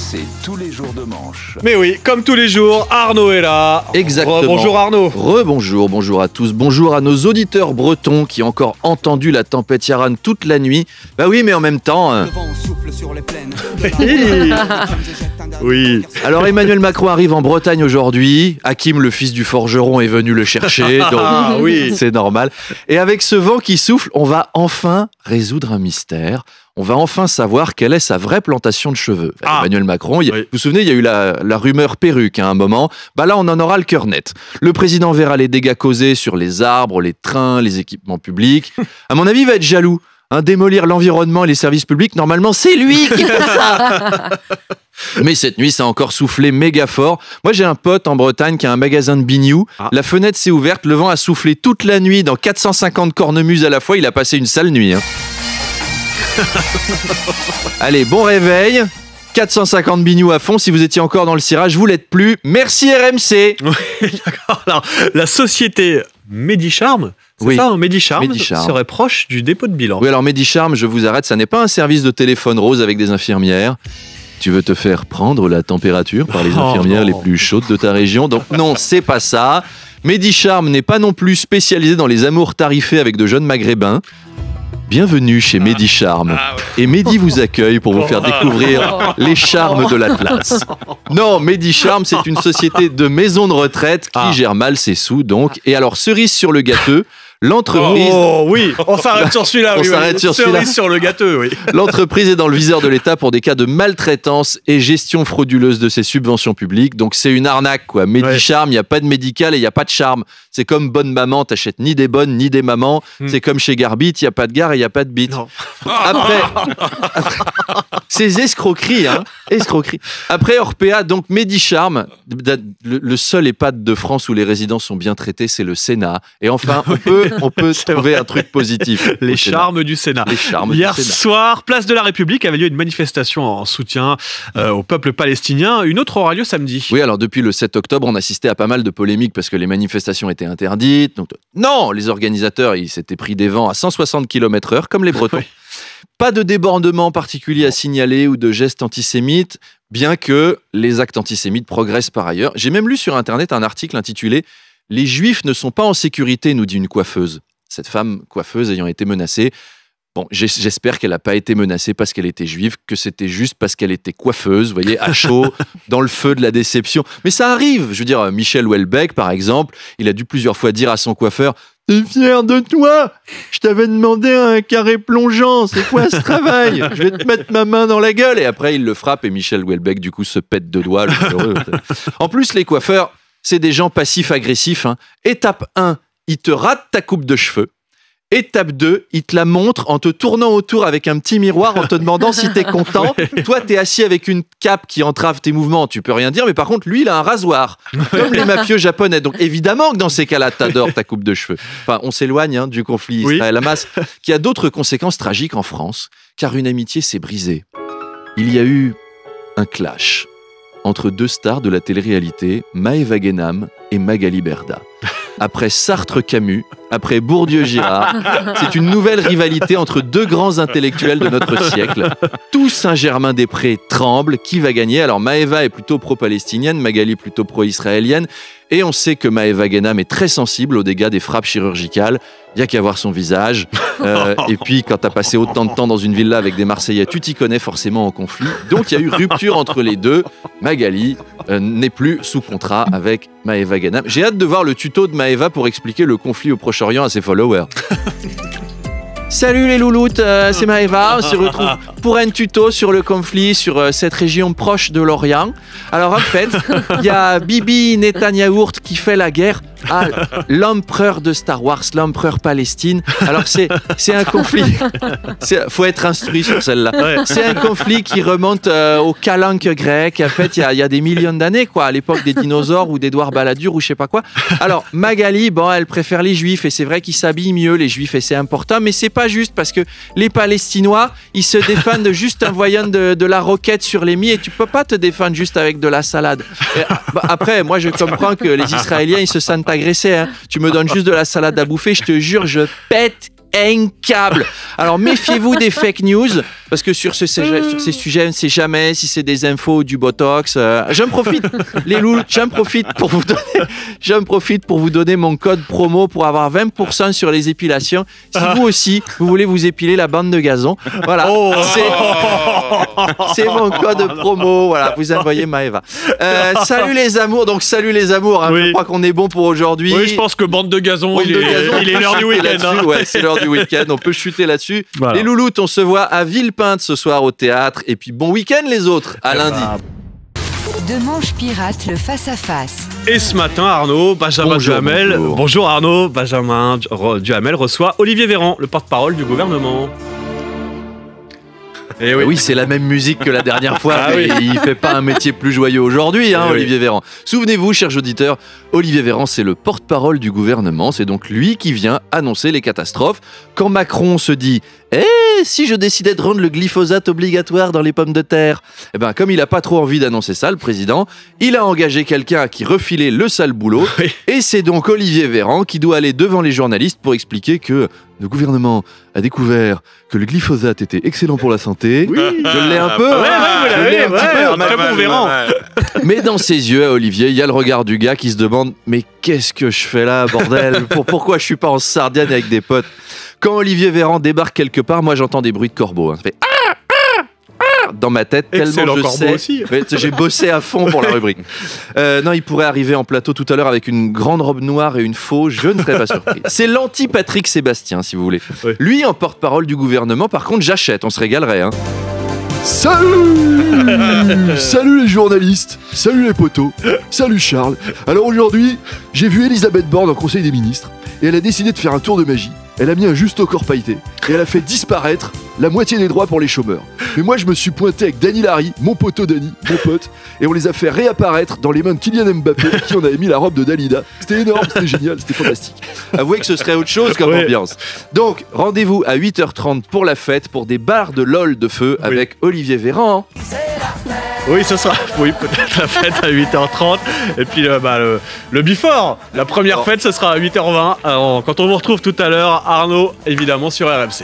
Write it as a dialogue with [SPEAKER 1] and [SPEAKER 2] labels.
[SPEAKER 1] C'est tous les jours de manche.
[SPEAKER 2] Mais oui, comme tous les jours, Arnaud est là.
[SPEAKER 3] Exactement.
[SPEAKER 2] Bonjour Arnaud.
[SPEAKER 3] Rebonjour, bonjour à tous. Bonjour à nos auditeurs bretons qui ont encore entendu la tempête Yaran toute la nuit. Bah oui, mais en même temps...
[SPEAKER 4] Le vent souffle sur les plaines.
[SPEAKER 2] Oui.
[SPEAKER 3] Alors Emmanuel Macron arrive en Bretagne aujourd'hui. Hakim, le fils du forgeron, est venu le chercher. Donc
[SPEAKER 2] oui.
[SPEAKER 3] C'est normal. Et avec ce vent qui souffle, on va enfin résoudre un mystère. On va enfin savoir quelle est sa vraie plantation de cheveux. Emmanuel Macron, vous vous souvenez, il y a eu la rumeur perruque à un moment. Bah là, on en aura le cœur net. Le président verra les dégâts causés sur les arbres, les trains, les équipements publics. À mon avis, il va être jaloux. Démolir l'environnement et les services publics, normalement, c'est lui qui fait ça. Mais cette nuit, ça a encore soufflé méga fort. Moi, j'ai un pote en Bretagne qui a un magasin de bignou. La fenêtre s'est ouverte, le vent a soufflé toute la nuit dans 450 cornemuses à la fois. Il a passé une sale nuit. Allez, bon réveil. 450 bignous à fond. Si vous étiez encore dans le cirage, vous l'êtes plus. Merci RMC.
[SPEAKER 2] Oui, d'accord. Alors, la société Medicharm, c'est ça, Medicharm serait proche du dépôt de bilan.
[SPEAKER 3] Oui, alors Medicharm, je vous arrête, ça n'est pas un service de téléphone rose avec des infirmières. Tu veux te faire prendre la température par les infirmières les plus chaudes de ta région. Donc non, c'est pas ça. Medicharm n'est pas non plus spécialisé dans les amours tarifés avec de jeunes maghrébins. Bienvenue chez Medicharm. Et Mehdi vous accueille pour vous faire découvrir les charmes de l'Atlas. Non, Medicharm, c'est une société de maison de retraite qui gère mal ses sous, donc. Et alors, cerise sur le gâteau, l'entreprise...
[SPEAKER 2] Oh oui, on s'arrête sur celui-là.
[SPEAKER 3] On s'arrête sur celui-là.
[SPEAKER 2] Cerise sur le gâteau, oui.
[SPEAKER 3] L'entreprise est dans le viseur de l'État pour des cas de maltraitance et gestion frauduleuse de ses subventions publiques. Donc c'est une arnaque, quoi. Medicharm, il n'y a pas de médical et il n'y a pas de charme. C'est comme Bonne Maman, t'achètes ni des bonnes ni des mamans. C'est comme chez Garbit, il n'y a pas de gare et il n'y a pas de bite. Après, c'est escroquerie, escroquerie. Après Orpea, donc Medicharm, le seul EHPAD de France où les résidents sont bien traités, c'est le Sénat. Et enfin, on peut trouver un truc positif.
[SPEAKER 2] Les charmes du Sénat. Hier soir, place de la République, avait lieu une manifestation en soutien au peuple palestinien. Une autre aura lieu samedi.
[SPEAKER 3] Oui, alors depuis le 7 octobre, on assistait à pas mal de polémiques parce que les manifestations étaient interdites. Donc, non, les organisateurs, ils s'étaient pris des vents à 160 km/h, comme les Bretons. Pas de débordement particulier à signaler ou de gestes antisémites, bien que les actes antisémites progressent par ailleurs. J'ai même lu sur Internet un article intitulé « Les Juifs ne sont pas en sécurité », nous dit une coiffeuse. Cette femme coiffeuse ayant été menacée. Bon, j'espère qu'elle n'a pas été menacée parce qu'elle était juive, que c'était juste parce qu'elle était coiffeuse, vous voyez, à chaud, dans le feu de la déception. Mais ça arrive. Je veux dire, Michel Houellebecq, par exemple, il a dû plusieurs fois dire à son coiffeur « T'es fier de toi? Je t'avais demandé un carré plongeant, c'est quoi ce travail? Je vais te mettre ma main dans la gueule !» Et après, il le frappe et Michel Houellebecq, du coup, se pète de doigts. En plus, les coiffeurs, c'est des gens passifs-agressifs. Étape 1, ils te ratent ta coupe de cheveux. Étape 2, il te la montre en te tournant autour avec un petit miroir en te demandant si t'es content. Toi, t'es assis avec une cape qui entrave tes mouvements, tu peux rien dire, mais par contre, lui, il a un rasoir, comme les mafieux japonais. Donc évidemment que dans ces cas-là, t'adores ta coupe de cheveux. Enfin, on s'éloigne du conflit Israël-Hamas, qui a d'autres conséquences tragiques en France, car une amitié s'est brisée. Il y a eu un clash entre deux stars de la télé-réalité, Maëva Guénam et Magali Berda. Après Sartre-Camus, après Bourdieu-Girard, c'est une nouvelle rivalité entre deux grands intellectuels de notre siècle. Tout Saint-Germain-des-Prés tremble. Qui va gagner? Alors Maëva est plutôt pro-palestinienne, Magali plutôt pro-israélienne. Et on sait que Maëva Guénam est très sensible aux dégâts des frappes chirurgicales. Il n'y a qu'à voir son visage. Et puis, quand tu as passé autant de temps dans une villa avec des Marseillais, tu t'y connais forcément en conflit. Donc, il y a eu rupture entre les deux. Magali n'est plus sous contrat avec Maëva Guénam. J'ai hâte de voir le tuto de Maëva pour expliquer le conflit au Proche-Orient à ses followers. Salut les louloutes, c'est Maëva. On se retrouve pour un tuto sur le conflit sur cette région proche de l'Orient. Alors en fait, il y a Bibi Netanyahou qui fait la guerre à l'empereur de Star Wars, l'empereur Palestine. Alors c'est un conflit. Faut être instruit sur celle-là. C'est un conflit qui remonte aux calanques grecs. En fait, il y a des millions d'années, quoi, à l'époque des dinosaures ou d'Édouard Balladur ou je sais pas quoi. Alors Magali, bon, elle préfère les Juifs et c'est vrai qu'ils s'habillent mieux les Juifs et c'est important, mais c'est pas juste parce que les Palestinois, ils se défendent juste en voyant de la roquette sur les mis et tu peux pas te défendre juste avec de la salade. Et, après, moi je comprends que les Israéliens ils se sentent agressés. Tu me donnes juste de la salade à bouffer, je te jure, je pète impeccable. Alors méfiez-vous des fake news, parce que sur ces sujets, on ne sait jamais si c'est des infos ou du botox. J'en profite, les loups, j'en profite pour vous donner mon code promo pour avoir 20% sur les épilations. Si vous aussi, vous voulez vous épiler la bande de gazon, voilà, c'est mon code promo. Voilà, vous envoyez Maëva. Salut les amours, hein, oui. Je crois qu'on est bon pour aujourd'hui.
[SPEAKER 2] Oui, je pense que bande de gazon, il est l'heure du week-end. Hein.
[SPEAKER 3] Ouais, c'est l'heure du week-end, on peut chuter là-dessus. Voilà. Les louloutes, on se voit à Villepinte ce soir au théâtre. Et puis bon week-end les autres, à lundi.
[SPEAKER 4] Demanche pirate, le face-à-face.
[SPEAKER 2] Et ce matin, Arnaud, Benjamin Duhamel. Bonjour Arnaud, Benjamin Duhamel reçoit Olivier Véran, le porte-parole du gouvernement.
[SPEAKER 3] Et oui, c'est la même musique que la dernière fois, mais il fait pas un métier plus joyeux aujourd'hui, hein, Olivier Véran. Souvenez-vous, chers auditeurs, Olivier Véran, c'est le porte-parole du gouvernement. C'est donc lui qui vient annoncer les catastrophes. Quand Macron se dit « si je décidais de rendre le glyphosate obligatoire dans les pommes de terre ?» Eh ben, comme il a pas trop envie d'annoncer ça, le président, il a engagé quelqu'un à qui refiler le sale boulot. Oui. Et c'est donc Olivier Véran qui doit aller devant les journalistes pour expliquer que le gouvernement a découvert que le glyphosate était excellent pour la santé. Oui. Je l'ai un peu.
[SPEAKER 2] Très bon Véran.
[SPEAKER 3] Mais dans ses yeux, à Olivier, il y a le regard du gars qui se demande « Mais qu'est-ce que je fais là, bordel ? Pourquoi je suis pas en Sardaigne avec des potes ?» Quand Olivier Véran débarque quelque part, moi j'entends des bruits de corbeaux. Ça fait dans ma tête, tellement je sais. Aussi. J'ai bossé à fond pour la rubrique. Non, il pourrait arriver en plateau tout à l'heure avec une grande robe noire et une faux, je ne serais pas surpris. C'est l'anti-Patrick Sébastien, si vous voulez. Oui. Lui, en porte-parole du gouvernement, par contre, j'achète, on se régalerait. Hein.
[SPEAKER 5] Salut les journalistes, salut les potos, salut Charles. Alors aujourd'hui, j'ai vu Elisabeth Borne en Conseil des ministres et elle a décidé de faire un tour de magie. Elle a mis un juste au corps pailleté et elle a fait disparaître la moitié des droits pour les chômeurs. Mais moi, je me suis pointé avec Dany Larry, mon poteau Dany, mon pote, et on les a fait réapparaître dans les mains de Kylian Mbappé, qui on avait mis la robe de Dalida. C'était énorme, c'était génial, c'était fantastique.
[SPEAKER 3] Avouez que ce serait autre chose comme ambiance. Donc, rendez-vous à 8h30 pour la fête, pour des barres de LOL de feu avec Olivier Véran.
[SPEAKER 2] Oui, ce sera peut-être la fête à 8h30. Et puis le before, la première fête, ce sera à 8h20. Alors, quand on vous retrouve tout à l'heure, Arnaud, évidemment, sur RMC.